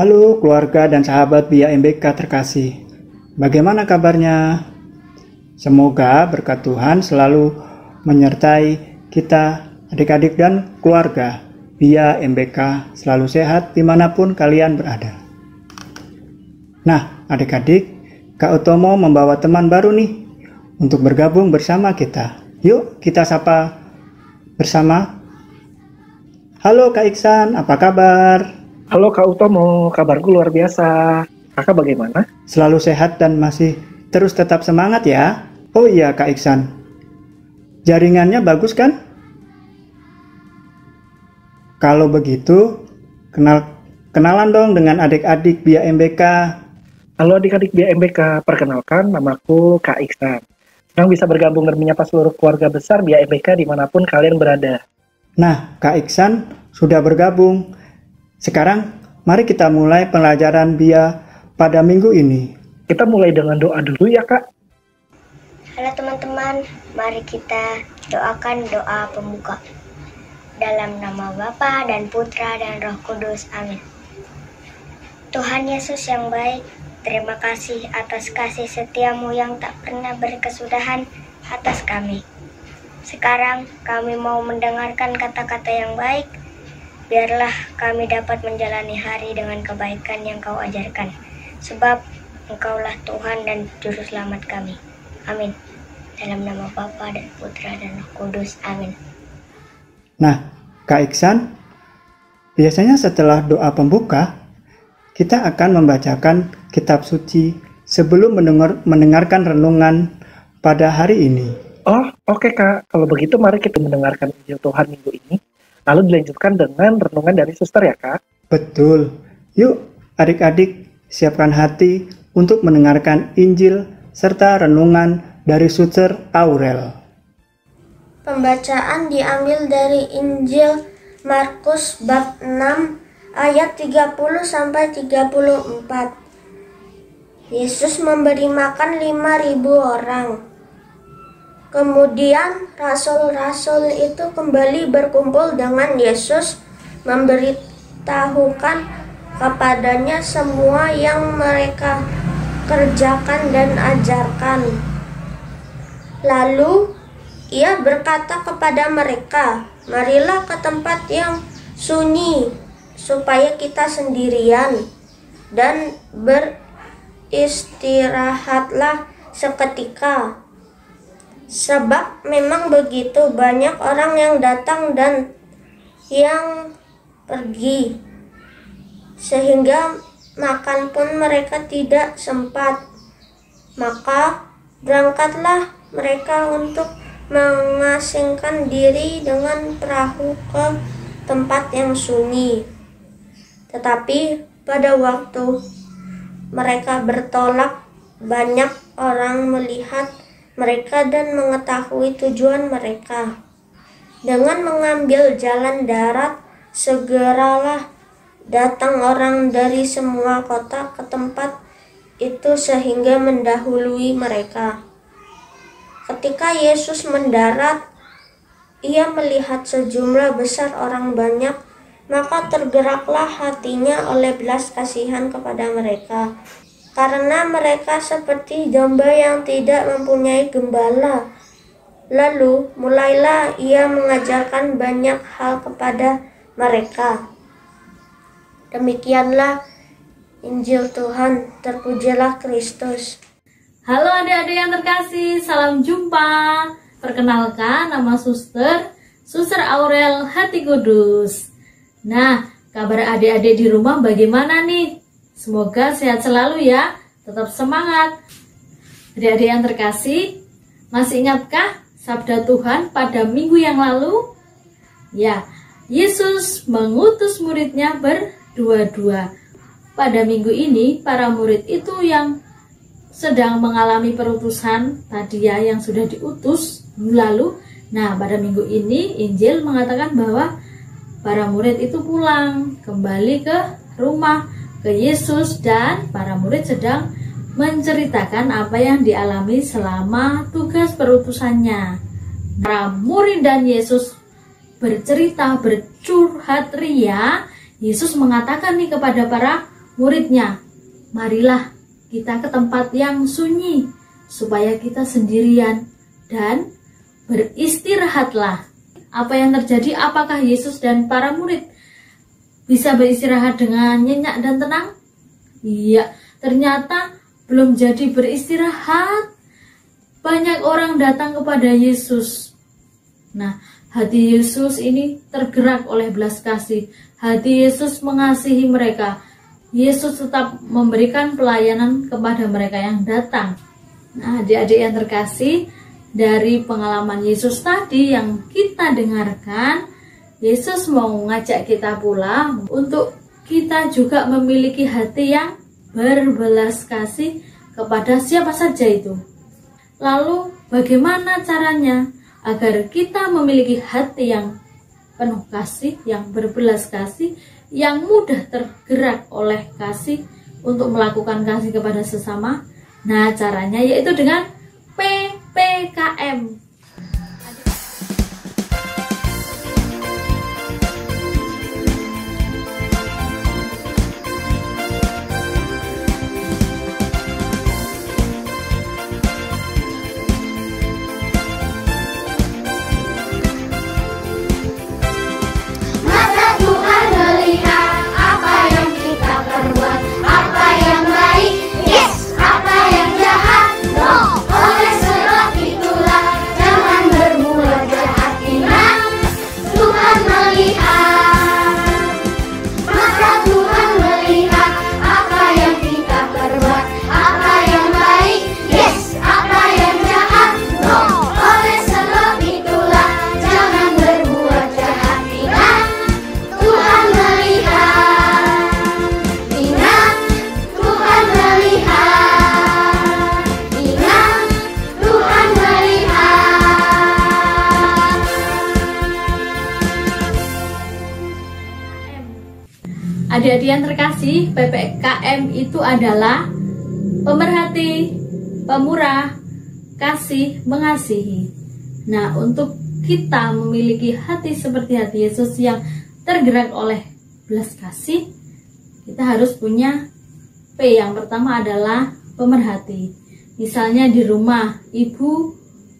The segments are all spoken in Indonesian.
Halo keluarga dan sahabat Via MBK terkasih. Bagaimana kabarnya? Semoga berkat Tuhan selalu menyertai kita, adik-adik dan keluarga Via MBK selalu sehat dimanapun kalian berada. Nah, adik-adik, Kak Utomo membawa teman baru nih untuk bergabung bersama kita. Yuk kita sapa bersama. Halo Kak Iksan, apa kabar? Halo Kak Utomo, kabarku luar biasa. Kakak bagaimana? Selalu sehat dan masih terus tetap semangat ya. Oh iya Kak Iksan, jaringannya bagus kan? Kalau begitu, kenalan dong dengan adik-adik Via MBK. Halo adik-adik Via MBK, perkenalkan namaku Kak Iksan. Senang bisa bergabung dan menyapa seluruh keluarga besar Via MBK dimanapun kalian berada. Nah, Kak Iksan sudah bergabung. Sekarang, mari kita mulai pelajaran Via pada minggu ini. Kita mulai dengan doa dulu ya, Kak. Halo teman-teman, mari kita doakan doa pembuka. Dalam nama Bapa dan Putra dan Roh Kudus, amin. Tuhan Yesus yang baik, terima kasih atas kasih setiamu yang tak pernah berkesudahan atas kami. Sekarang kami mau mendengarkan kata-kata yang baik. Biarlah kami dapat menjalani hari dengan kebaikan yang Kau ajarkan. Sebab Engkaulah Tuhan dan Juru Selamat kami. Amin. Dalam nama Bapa dan Putra dan Roh Kudus. Amin. Nah, Kak Iksan, biasanya setelah doa pembuka, kita akan membacakan kitab suci sebelum mendengarkan renungan pada hari ini. Oh, oke Kak. Kalau begitu mari kita mendengarkan Injil Tuhan minggu ini. Lalu dilanjutkan dengan renungan dari suster ya Kak? Betul. Yuk adik-adik siapkan hati untuk mendengarkan Injil serta renungan dari suster Aurel. Pembacaan diambil dari Injil Markus bab 6 ayat 30-34. Yesus memberi makan 5.000 orang. Kemudian rasul-rasul itu kembali berkumpul dengan Yesus, memberitahukan kepadanya semua yang mereka kerjakan dan ajarkan. Lalu ia berkata kepada mereka, "Marilah ke tempat yang sunyi, supaya kita sendirian, dan beristirahatlah seketika. Sebab memang begitu banyak orang yang datang dan yang pergi, sehingga makan pun mereka tidak sempat. Maka berangkatlah mereka untuk mengasingkan diri dengan perahu ke tempat yang sunyi. Tetapi pada waktu mereka bertolak, banyak orang melihat mereka dan mengetahui tujuan mereka. Dengan mengambil jalan darat, segeralah datang orang dari semua kota ke tempat itu sehingga mendahului mereka. Ketika Yesus mendarat, ia melihat sejumlah besar orang banyak, maka tergeraklah hatinya oleh belas kasihan kepada mereka, karena mereka seperti domba yang tidak mempunyai gembala. Lalu mulailah ia mengajarkan banyak hal kepada mereka. Demikianlah Injil Tuhan, terpujilah Kristus. Halo adik-adik yang terkasih, salam jumpa. Perkenalkan, nama Suster Aurel Hati Kudus. Nah, kabar adik-adik di rumah bagaimana nih? Semoga sehat selalu ya, tetap semangat. Adik-adik yang terkasih, masih ingatkah sabda Tuhan pada minggu yang lalu? Ya, Yesus mengutus muridnya berdua-dua. Pada minggu ini, para murid itu yang sedang mengalami perutusan tadi ya, yang sudah diutus lalu. Nah, pada minggu ini Injil mengatakan bahwa para murid itu pulang kembali ke rumah ke Yesus, dan para murid sedang menceritakan apa yang dialami selama tugas perutusannya. Para murid dan Yesus bercerita, bercurhat ria. Yesus mengatakan nih kepada para muridnya, marilah kita ke tempat yang sunyi, supaya kita sendirian dan beristirahatlah. Apa yang terjadi? Apakah Yesus dan para murid bisa beristirahat dengan nyenyak dan tenang? Iya, ternyata belum jadi beristirahat. Banyak orang datang kepada Yesus. Nah, hati Yesus ini tergerak oleh belas kasih. Hati Yesus mengasihi mereka. Yesus tetap memberikan pelayanan kepada mereka yang datang. Nah, adik-adik yang terkasih, dari pengalaman Yesus tadi yang kita dengarkan, Yesus mau ngajak kita pula untuk kita juga memiliki hati yang berbelas kasih kepada siapa saja itu. Lalu bagaimana caranya agar kita memiliki hati yang penuh kasih, yang berbelas kasih, yang mudah tergerak oleh kasih untuk melakukan kasih kepada sesama? Nah, caranya yaitu dengan PPKM. Adik-adik yang terkasih, PPKM itu adalah pemerhati, pemurah, kasih, mengasihi. Nah, untuk kita memiliki hati seperti hati Yesus yang tergerak oleh belas kasih, kita harus punya P. Yang pertama adalah pemerhati. Misalnya di rumah, ibu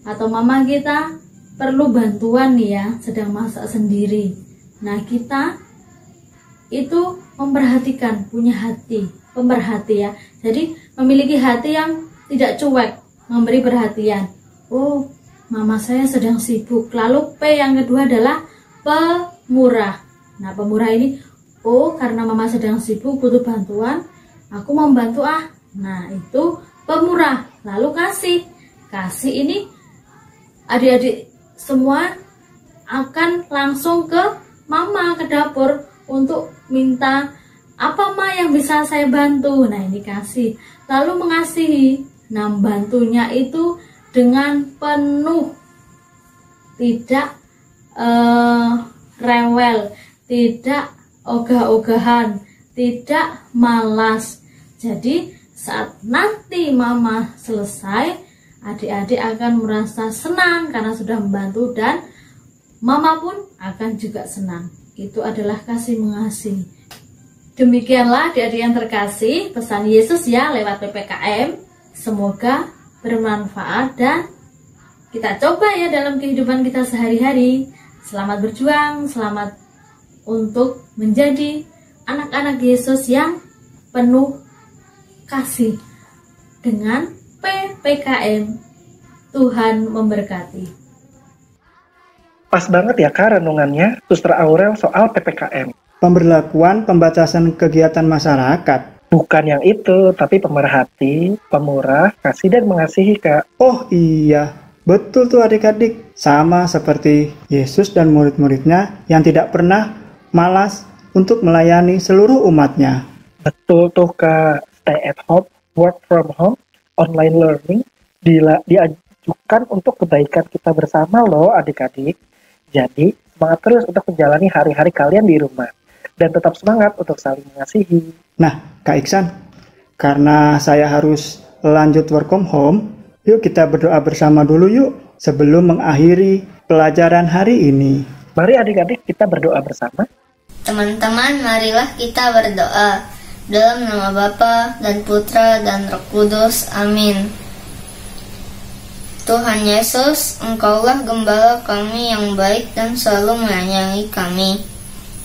atau mama kita perlu bantuan nih ya, sedang masak sendiri. Nah, kita itu memperhatikan, punya hati pemerhati ya. Jadi memiliki hati yang tidak cuek, memberi perhatian. Oh, mama saya sedang sibuk. Lalu P yang kedua adalah pemurah. Nah, pemurah ini, oh karena mama sedang sibuk butuh bantuan, aku mau bantu ah. Nah, itu pemurah. Lalu kasih. Kasih ini adik-adik semua akan langsung ke mama, ke dapur untuk minta apa ma yang bisa saya bantu. Nah, ini kasih. Lalu mengasihi. Nah, bantunya itu dengan penuh, tidak rewel, tidak ogah-ogahan, tidak malas. Jadi saat nanti mama selesai, adik-adik akan merasa senang karena sudah membantu, dan mama pun akan juga senang. Itu adalah kasih mengasihi. Demikianlah adik-adik yang terkasih, pesan Yesus ya lewat PPKM. Semoga bermanfaat dan kita coba ya dalam kehidupan kita sehari-hari. Selamat berjuang, selamat untuk menjadi anak-anak Yesus yang penuh kasih dengan PPKM. Tuhan memberkati. Pas banget ya Kak renungannya Suster Aurel soal PPKM. Pemberlakuan pembatasan kegiatan masyarakat. Bukan yang itu, tapi pemerhati, pemurah, kasih dan mengasihi Kak. Oh iya, betul tuh adik-adik. Sama seperti Yesus dan murid-muridnya yang tidak pernah malas untuk melayani seluruh umatnya. Betul tuh Kak, stay at home, work from home, online learning diajukan untuk kebaikan kita bersama loh adik-adik. Jadi, semangat terus untuk menjalani hari-hari kalian di rumah. Dan tetap semangat untuk saling mengasihi. Nah, Kak Iksan, karena saya harus lanjut work from home, yuk kita berdoa bersama dulu yuk, sebelum mengakhiri pelajaran hari ini. Mari adik-adik kita berdoa bersama. Teman-teman, marilah kita berdoa. Dalam nama Bapa dan Putra dan Roh Kudus. Amin. Tuhan Yesus, Engkaulah Gembala kami yang baik dan selalu menyayangi kami.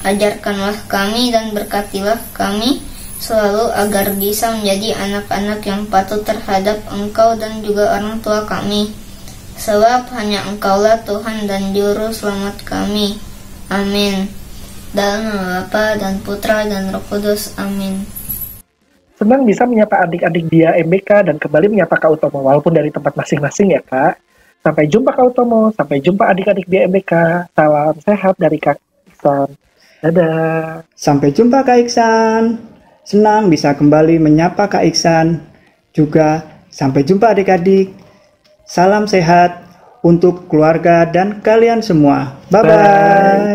Ajarkanlah kami dan berkatilah kami selalu agar bisa menjadi anak-anak yang patuh terhadap Engkau dan juga orang tua kami. Sebab hanya Engkaulah Tuhan dan Juru Selamat kami. Amin. Dalam nama Bapa dan Putra dan Roh Kudus. Amin. Senang bisa menyapa adik-adik dia MBK dan kembali menyapa Kak Utomo walaupun dari tempat masing-masing ya Kak. Sampai jumpa Kak Utomo, sampai jumpa adik-adik dia MBK. Salam sehat dari Kak Iksan. Dadah. Sampai jumpa Kak Iksan. Senang bisa kembali menyapa Kak Iksan. Juga sampai jumpa adik-adik. Salam sehat untuk keluarga dan kalian semua. Bye-bye.